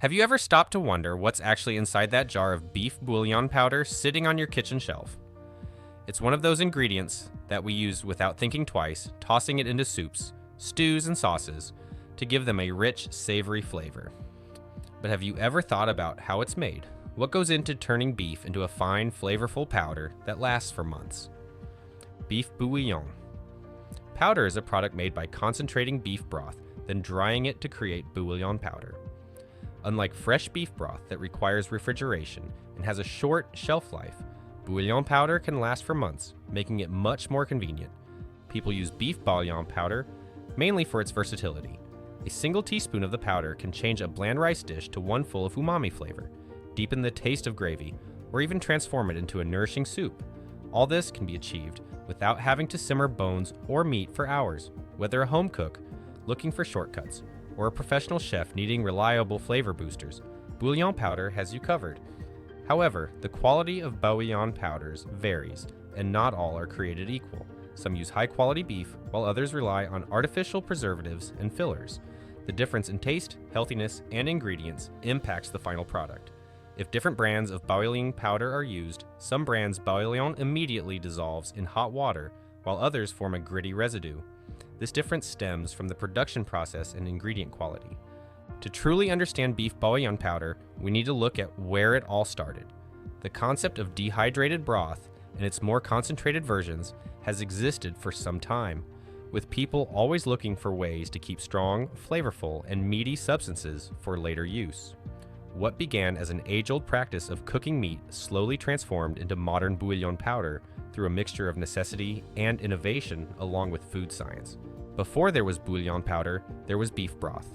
Have you ever stopped to wonder what's actually inside that jar of beef bouillon powder sitting on your kitchen shelf? It's one of those ingredients that we use without thinking twice, tossing it into soups, stews, and sauces to give them a rich, savory flavor. But have you ever thought about how it's made? What goes into turning beef into a fine, flavorful powder that lasts for months? Beef bouillon. Powder is a product made by concentrating beef broth, then drying it to create bouillon powder. Unlike fresh beef broth that requires refrigeration and has a short shelf life, bouillon powder can last for months, making it much more convenient. People use beef bouillon powder mainly for its versatility. A single teaspoon of the powder can change a bland rice dish to one full of umami flavor, deepen the taste of gravy, or even transform it into a nourishing soup. All this can be achieved without having to simmer bones or meat for hours. Whether a home cook looking for shortcuts or a professional chef needing reliable flavor boosters, bouillon powder has you covered. However, the quality of bouillon powders varies, and not all are created equal. Some use high-quality beef, while others rely on artificial preservatives and fillers. The difference in taste, healthiness, and ingredients impacts the final product. If different brands of bouillon powder are used, some brands' bouillon immediately dissolves in hot water, while others form a gritty residue. This difference stems from the production process and ingredient quality. To truly understand beef bouillon powder, we need to look at where it all started. The concept of dehydrated broth and its more concentrated versions has existed for some time, with people always looking for ways to keep strong, flavorful, and meaty substances for later use. What began as an age-old practice of cooking meat slowly transformed into modern bouillon powder through a mixture of necessity and innovation along with food science. Before there was bouillon powder, there was beef broth.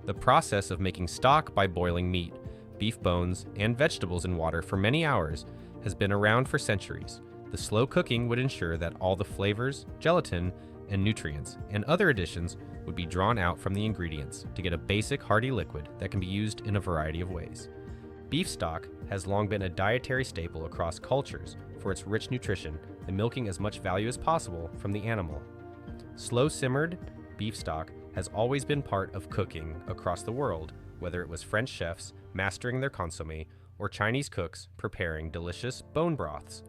The process of making stock by boiling meat, beef bones, and vegetables in water for many hours has been around for centuries. The slow cooking would ensure that all the flavors, gelatin, and nutrients, and other additions would be drawn out from the ingredients to get a basic hearty liquid that can be used in a variety of ways. Beef stock has long been a dietary staple across cultures for its rich nutrition and milking as much value as possible from the animal. Slow-simmered beef stock has always been part of cooking across the world, whether it was French chefs mastering their consommé or Chinese cooks preparing delicious bone broths.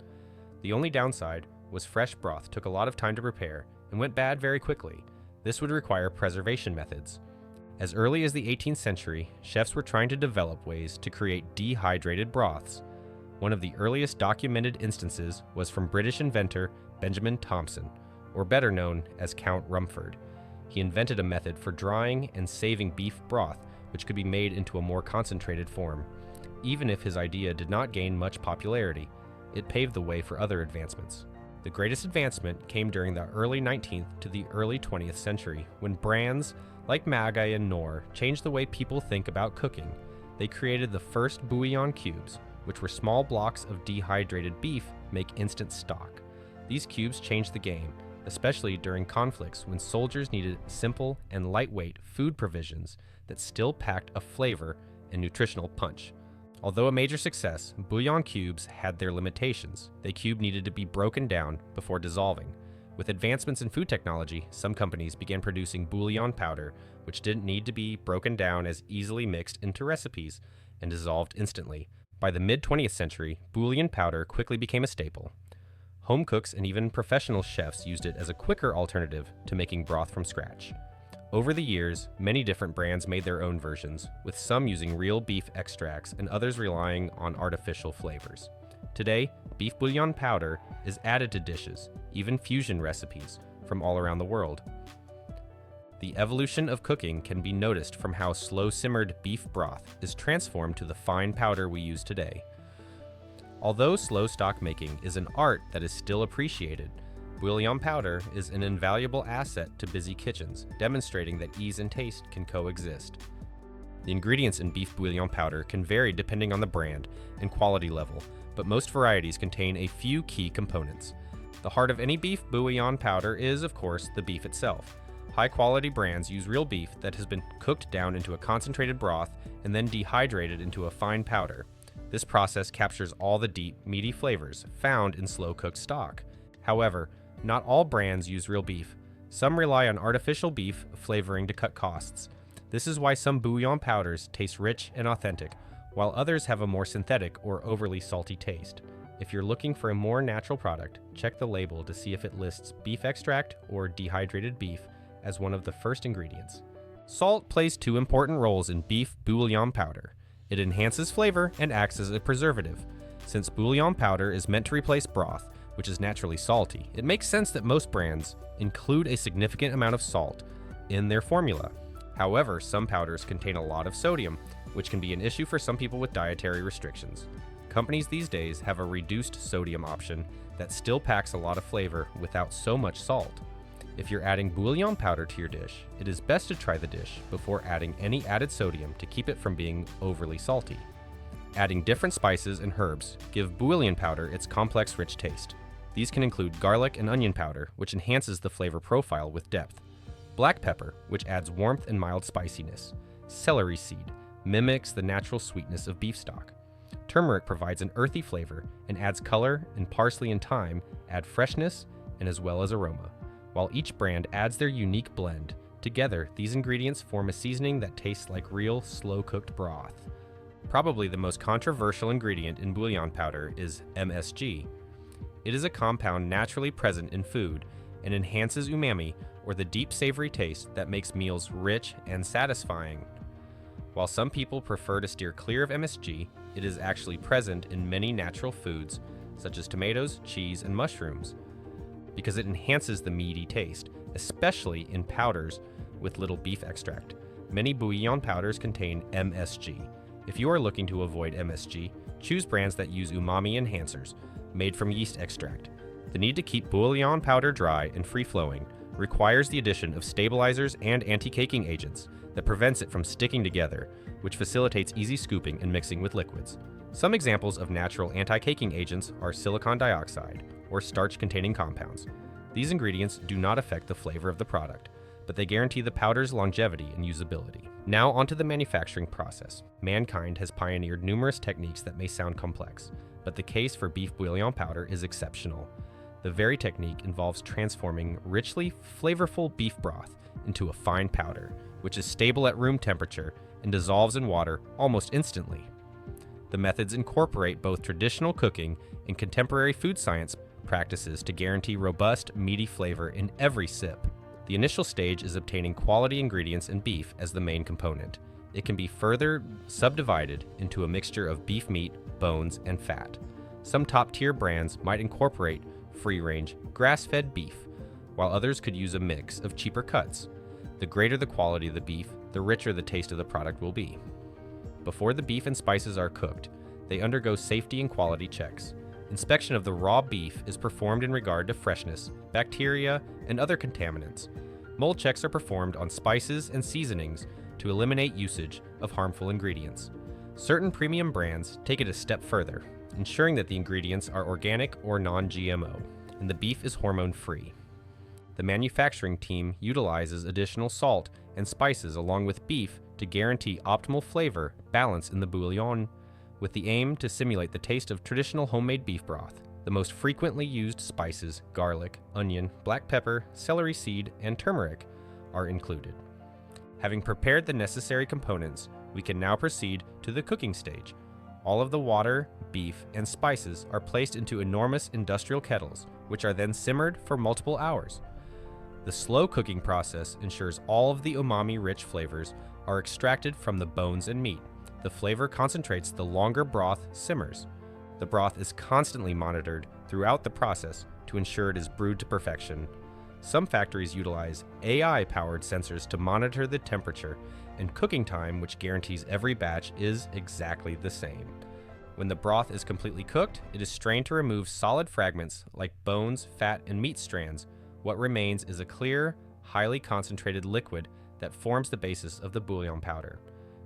The only downside was fresh broth took a lot of time to prepare and went bad very quickly. This would require preservation methods. As early as the 18th century, chefs were trying to develop ways to create dehydrated broths. One of the earliest documented instances was from British inventor Benjamin Thompson, or better known as Count Rumford. He invented a method for drying and saving beef broth, which could be made into a more concentrated form. Even if his idea did not gain much popularity, it paved the way for other advancements. The greatest advancement came during the early 19th to the early 20th century, when brands like Maggi and Knorr changed the way people think about cooking. They created the first bouillon cubes, which were small blocks of dehydrated beef make instant stock. These cubes changed the game, especially during conflicts when soldiers needed simple and lightweight food provisions that still packed a flavor and nutritional punch. Although a major success, bouillon cubes had their limitations. The cube needed to be broken down before dissolving. With advancements in food technology, some companies began producing bouillon powder, which didn't need to be broken down as easily mixed into recipes and dissolved instantly. By the mid-20th century, bouillon powder quickly became a staple. Home cooks and even professional chefs used it as a quicker alternative to making broth from scratch. Over the years, many different brands made their own versions, with some using real beef extracts and others relying on artificial flavors. Today, beef bouillon powder is added to dishes, even fusion recipes, from all around the world. The evolution of cooking can be noticed from how slow-simmered beef broth is transformed to the fine powder we use today. Although slow stock making is an art that is still appreciated, bouillon powder is an invaluable asset to busy kitchens, demonstrating that ease and taste can coexist. The ingredients in beef bouillon powder can vary depending on the brand and quality level, but most varieties contain a few key components. The heart of any beef bouillon powder is, of course, the beef itself. High-quality brands use real beef that has been cooked down into a concentrated broth and then dehydrated into a fine powder. This process captures all the deep, meaty flavors found in slow-cooked stock. However, not all brands use real beef. Some rely on artificial beef flavoring to cut costs. This is why some bouillon powders taste rich and authentic, while others have a more synthetic or overly salty taste. If you're looking for a more natural product, check the label to see if it lists beef extract or dehydrated beef as one of the first ingredients. Salt plays two important roles in beef bouillon powder. It enhances flavor and acts as a preservative. Since bouillon powder is meant to replace broth, which is naturally salty, it makes sense that most brands include a significant amount of salt in their formula. However, some powders contain a lot of sodium, which can be an issue for some people with dietary restrictions. Companies these days have a reduced sodium option that still packs a lot of flavor without so much salt. If you're adding bouillon powder to your dish, it is best to try the dish before adding any added sodium to keep it from being overly salty. Adding different spices and herbs give bouillon powder its complex, rich taste. These can include garlic and onion powder, which enhances the flavor profile with depth. Black pepper, which adds warmth and mild spiciness. Celery seed mimics the natural sweetness of beef stock. Turmeric provides an earthy flavor and adds color, and parsley and thyme add freshness and as well as aroma. While each brand adds their unique blend, together these ingredients form a seasoning that tastes like real slow-cooked broth. Probably the most controversial ingredient in bouillon powder is MSG. It is a compound naturally present in food and enhances umami, or the deep savory taste that makes meals rich and satisfying. While some people prefer to steer clear of MSG, it is actually present in many natural foods such as tomatoes, cheese, and mushrooms, because it enhances the meaty taste, especially in powders with little beef extract. Many bouillon powders contain MSG. If you are looking to avoid MSG, choose brands that use umami enhancers made from yeast extract. The need to keep bouillon powder dry and free-flowing requires the addition of stabilizers and anti-caking agents that prevents it from sticking together, which facilitates easy scooping and mixing with liquids. Some examples of natural anti-caking agents are silicon dioxide, or starch-containing compounds. These ingredients do not affect the flavor of the product, but they guarantee the powder's longevity and usability. Now onto the manufacturing process. Mankind has pioneered numerous techniques that may sound complex, but the case for beef bouillon powder is exceptional. The very technique involves transforming richly flavorful beef broth into a fine powder, which is stable at room temperature and dissolves in water almost instantly. The methods incorporate both traditional cooking and contemporary food science practices to guarantee robust, meaty flavor in every sip. The initial stage is obtaining quality ingredients and beef as the main component. It can be further subdivided into a mixture of beef meat, bones, and fat. Some top-tier brands might incorporate free-range, grass-fed beef, while others could use a mix of cheaper cuts. The greater the quality of the beef, the richer the taste of the product will be. Before the beef and spices are cooked, they undergo safety and quality checks. Inspection of the raw beef is performed in regard to freshness, bacteria, and other contaminants. Mold checks are performed on spices and seasonings to eliminate usage of harmful ingredients. Certain premium brands take it a step further, ensuring that the ingredients are organic or non-GMO, and the beef is hormone-free. The manufacturing team utilizes additional salt and spices along with beef to guarantee optimal flavor balance in the bouillon, with the aim to simulate the taste of traditional homemade beef broth. The most frequently used spices, garlic, onion, black pepper, celery seed, and turmeric, are included. Having prepared the necessary components, we can now proceed to the cooking stage. All of the water, beef, and spices are placed into enormous industrial kettles, which are then simmered for multiple hours. The slow cooking process ensures all of the umami-rich flavors are extracted from the bones and meat. The flavor concentrates the longer broth simmers. The broth is constantly monitored throughout the process to ensure it is brewed to perfection. Some factories utilize AI-powered sensors to monitor the temperature and cooking time, which guarantees every batch is exactly the same. When the broth is completely cooked, it is strained to remove solid fragments like bones, fat, and meat strands. What remains is a clear, highly concentrated liquid that forms the basis of the bouillon powder.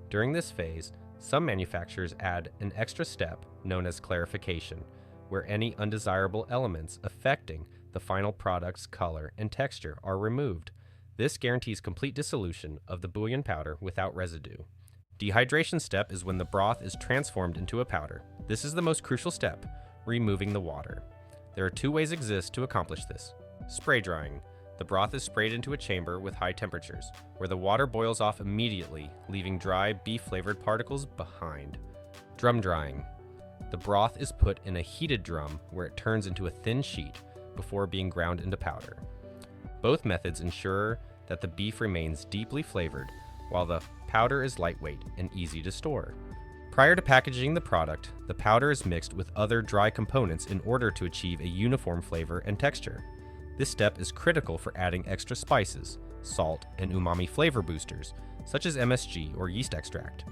During this phase, some manufacturers add an extra step known as clarification, where any undesirable elements affecting the final product's color and texture are removed. This guarantees complete dissolution of the bouillon powder without residue. Dehydration step is when the broth is transformed into a powder. This is the most crucial step, removing the water. There are two ways exist to accomplish this. Spray drying. The broth is sprayed into a chamber with high temperatures, where the water boils off immediately, leaving dry, beef-flavored particles behind. Drum drying. The broth is put in a heated drum where it turns into a thin sheet before being ground into powder. Both methods ensure that the beef remains deeply flavored, while the powder is lightweight and easy to store. Prior to packaging the product, the powder is mixed with other dry components in order to achieve a uniform flavor and texture. This step is critical for adding extra spices, salt, and umami flavor boosters, such as MSG or yeast extract.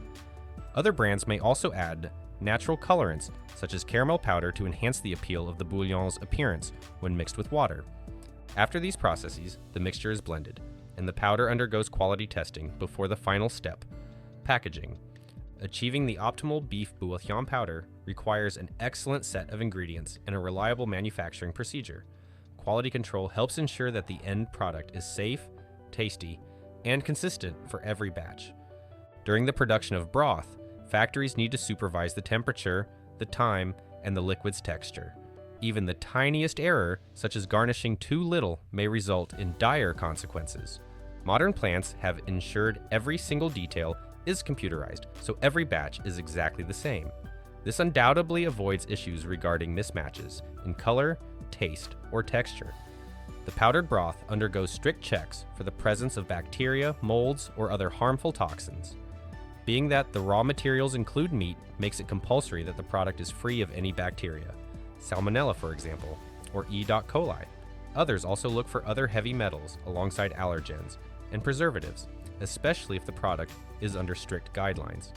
Other brands may also add natural colorants, such as caramel powder, to enhance the appeal of the bouillon's appearance when mixed with water. After these processes, the mixture is blended, and the powder undergoes quality testing before the final step, packaging. Achieving the optimal beef bouillon powder requires an excellent set of ingredients and a reliable manufacturing procedure. Quality control helps ensure that the end product is safe, tasty, and consistent for every batch. During the production of broth, factories need to supervise the temperature, the time, and the liquid's texture. Even the tiniest error, such as garnishing too little, may result in dire consequences. Modern plants have ensured every single detail is computerized, so every batch is exactly the same. This undoubtedly avoids issues regarding mismatches in color, taste, or texture. The powdered broth undergoes strict checks for the presence of bacteria, molds, or other harmful toxins. Being that the raw materials include meat makes it compulsory that the product is free of any bacteria, Salmonella for example, or E. coli. Others also look for other heavy metals alongside allergens and preservatives, especially if the product is under strict guidelines.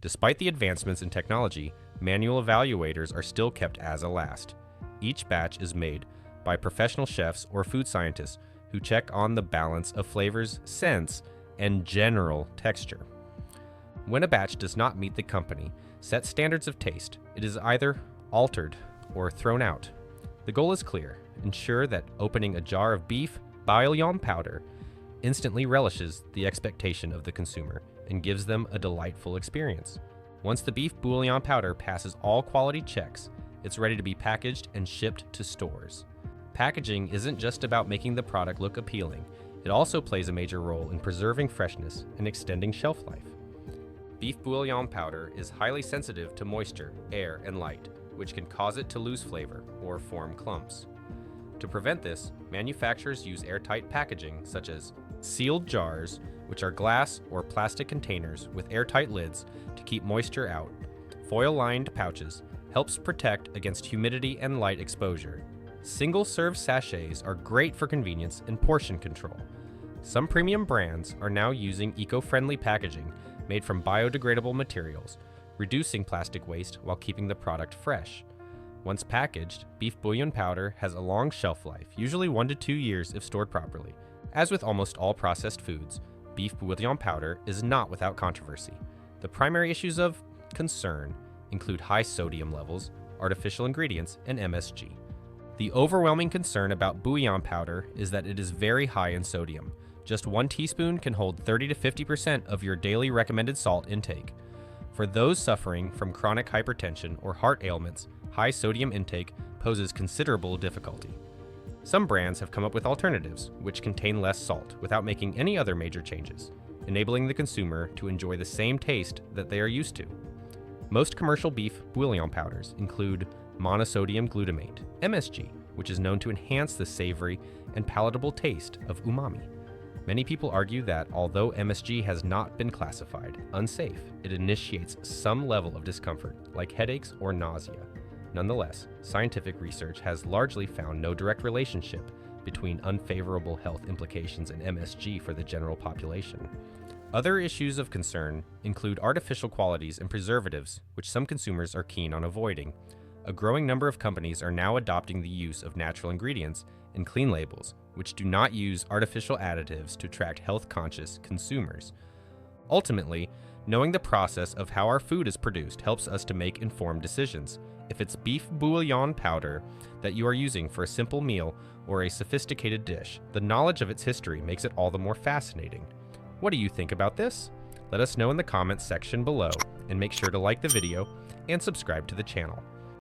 Despite the advancements in technology, manual evaluators are still kept as a last. Each batch is made by professional chefs or food scientists who check on the balance of flavors, scents, and general texture. When a batch does not meet the company set standards of taste, it is either altered or thrown out. The goal is clear: ensure that opening a jar of beef bouillon powder instantly relishes the expectation of the consumer and gives them a delightful experience. Once the beef bouillon powder passes all quality checks, it's ready to be packaged and shipped to stores. Packaging isn't just about making the product look appealing, it also plays a major role in preserving freshness and extending shelf life. Beef bouillon powder is highly sensitive to moisture, air, and light, which can cause it to lose flavor or form clumps. To prevent this, manufacturers use airtight packaging such as sealed jars, which are glass or plastic containers with airtight lids to keep moisture out. Foil-lined pouches helps protect against humidity and light exposure. Single-serve sachets are great for convenience and portion control. Some premium brands are now using eco-friendly packaging made from biodegradable materials, reducing plastic waste while keeping the product fresh. Once packaged, beef bouillon powder has a long shelf life, usually 1 to 2 years if stored properly. As with almost all processed foods, beef bouillon powder is not without controversy. The primary issues of concern include high sodium levels, artificial ingredients, and MSG. The overwhelming concern about bouillon powder is that it is very high in sodium. Just 1 teaspoon can hold 30 to 50% of your daily recommended salt intake. For those suffering from chronic hypertension or heart ailments, high sodium intake poses considerable difficulty. Some brands have come up with alternatives, which contain less salt without making any other major changes, enabling the consumer to enjoy the same taste that they are used to. Most commercial beef bouillon powders include monosodium glutamate, MSG, which is known to enhance the savory and palatable taste of umami. Many people argue that although MSG has not been classified unsafe, it initiates some level of discomfort, like headaches or nausea. Nonetheless, scientific research has largely found no direct relationship between unfavorable health implications and MSG for the general population. Other issues of concern include artificial qualities and preservatives, which some consumers are keen on avoiding. A growing number of companies are now adopting the use of natural ingredients and clean labels, which do not use artificial additives to attract health-conscious consumers. Ultimately, knowing the process of how our food is produced helps us to make informed decisions. If it's beef bouillon powder that you are using for a simple meal or a sophisticated dish, the knowledge of its history makes it all the more fascinating. What do you think about this? Let us know in the comments section below, and make sure to like the video and subscribe to the channel.